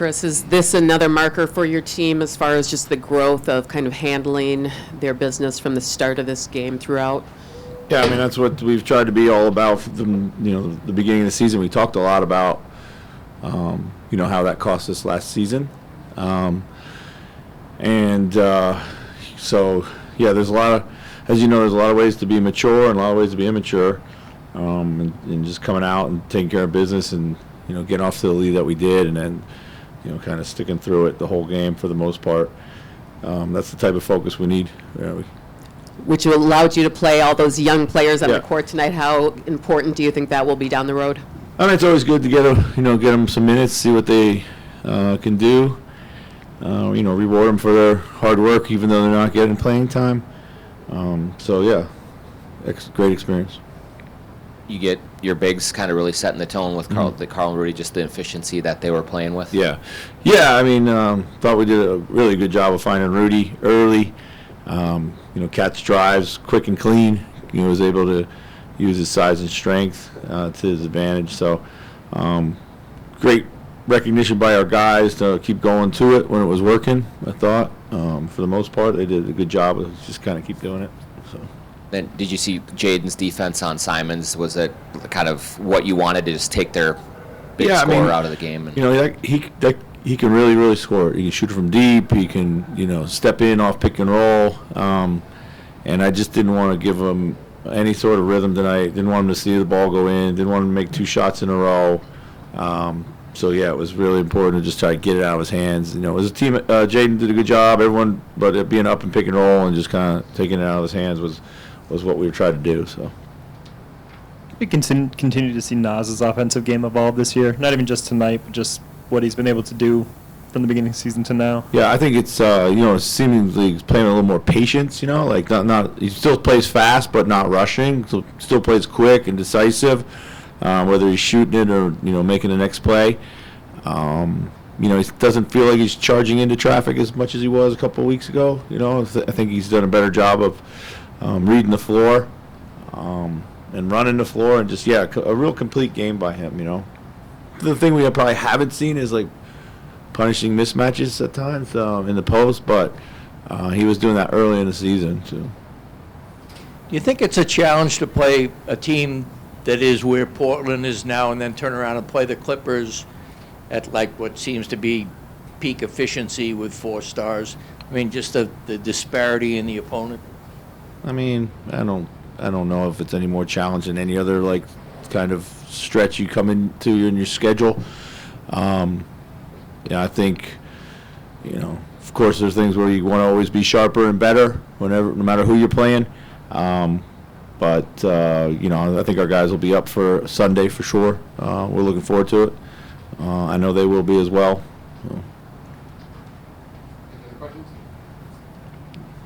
Chris, is this another marker for your team as far as just the growth of kind of handling their business from the start of this game throughout? Yeah, I mean, that's what we've tried to be all about from the beginning of the season. We talked a lot about how that cost us last season. So there's a lot of, as you know, there's a lot of ways to be mature and a lot of ways to be immature, and just coming out and taking care of business and getting off to the lead that we did, and then kind of sticking through it the whole game for the most part. That's the type of focus we need. Which allowed you to play all those young players on the court tonight. How important do you think that will be down the road? I mean, it's always good to get them some minutes, see what they can do. Reward them for their hard work, even though they're not getting playing time. Great experience. You get your bigs kind of really setting the tone with Carl and Rudy, just the efficiency that they were playing with. Yeah. I mean, thought we did a really good job of finding Rudy early. Catch drives quick and clean. Was able to use his size and strength to his advantage. So, great recognition by our guys to keep going to it when it was working. I thought, for the most part, they did a good job of just kind of keep doing it. So. Then did you see Jaden's defense on Simons? Was it kind of what you wanted to just take their big scorer out of the game? And he can really, really score. He can shoot from deep. He can, step in off pick and roll. And I just didn't want to give him any sort of rhythm tonight. Didn't want him to see the ball go in. Didn't want him to make 2 shots in a row. It was really important to just try to get it out of his hands. As a team, Jaden did a good job. Everyone, but it being up and pick and roll and just kind of taking it out of his hands was what we were trying to do. So we continue to see Nas's offensive game evolve this year. Not even just tonight, but just what he's been able to do from the beginning of the season to now. Yeah, I think it's seemingly he's playing a little more patience. Like not he still plays fast, but not rushing. So still plays quick and decisive. Whether he's shooting it or making the next play. He doesn't feel like he's charging into traffic as much as he was a couple of weeks ago. I think he's done a better job of reading the floor and running the floor, and just a real complete game by him. The thing we probably haven't seen is like punishing mismatches at times in the post, but he was doing that early in the season too. Do you think it's a challenge to play a team that is where Portland is now and then turn around and play the Clippers at like what seems to be peak efficiency with 4 stars? I mean, just the disparity in the opponent. I mean, I don't know if it's any more challenge than any other like kind of stretch you come into in your schedule. I think, of course, there's things where you want to always be sharper and better no matter who you're playing. But I think our guys will be up for Sunday for sure. We're looking forward to it. I know they will be as well.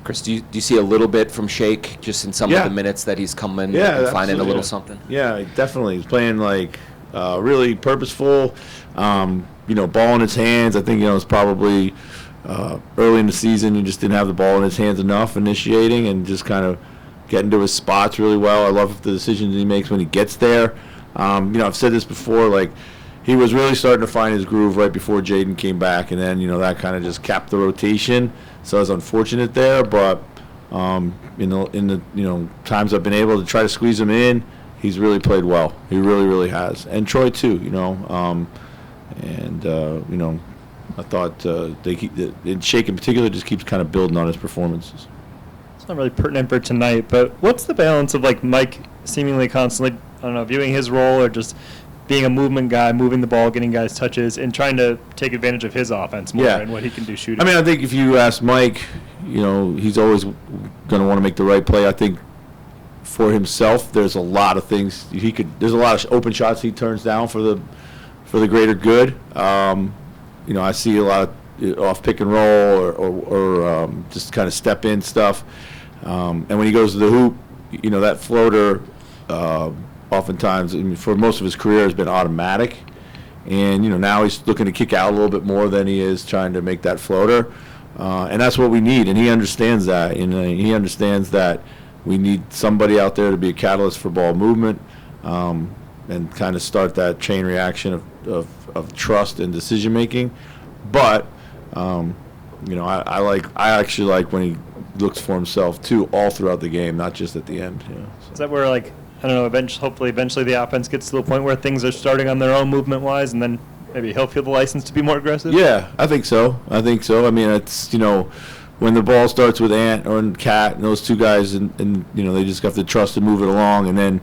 Chris, do you see a little bit from Shake just in some of the minutes that he's coming and finding a little something? Yeah, definitely. He's playing like really purposeful, ball in his hands. I think, it's probably early in the season he just didn't have the ball in his hands enough initiating and just kind of getting to his spots really well. I love the decisions he makes when he gets there. I've said this before, like he was really starting to find his groove right before Jaden came back, and then, that kind of just capped the rotation. So it was unfortunate there, but in the times I've been able to try to squeeze him in, he's really played well. He really, really has. And Troy too, I thought Shake in particular just keeps kind of building on his performances. It's not really pertinent for tonight, but what's the balance of like Mike seemingly constantly, viewing his role or just being a movement guy, moving the ball, getting guys touches, and trying to take advantage of his offense more and what he can do shooting? I mean, I think if you ask Mike, he's always going to want to make the right play. I think for himself, there's a lot of things there's a lot of open shots he turns down for the greater good. I see a lot of off pick and roll or just kind of step in stuff. And when he goes to the hoop, that floater oftentimes, for most of his career, has been automatic. And, now he's looking to kick out a little bit more than he is trying to make that floater. And that's what we need. And he understands that. And he understands that we need somebody out there to be a catalyst for ball movement and kind of start that chain reaction of trust and decision making. But I actually like when he looks for himself too, all throughout the game, not just at the end. So. Is that where, like, I don't know, eventually the offense gets to the point where things are starting on their own movement-wise, and then maybe he'll feel the license to be more aggressive? Yeah, I think so. I mean, it's, when the ball starts with Ant or Cat and those two guys, and they just have to trust to move it along. And then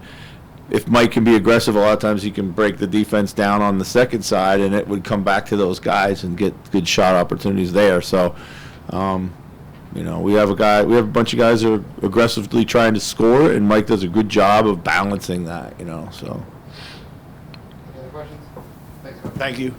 if Mike can be aggressive, a lot of times he can break the defense down on the second side, and it would come back to those guys and get good shot opportunities there. So, we have a bunch of guys who are aggressively trying to score, and Mike does a good job of balancing that. So. Any other questions? Thanks. Thank you.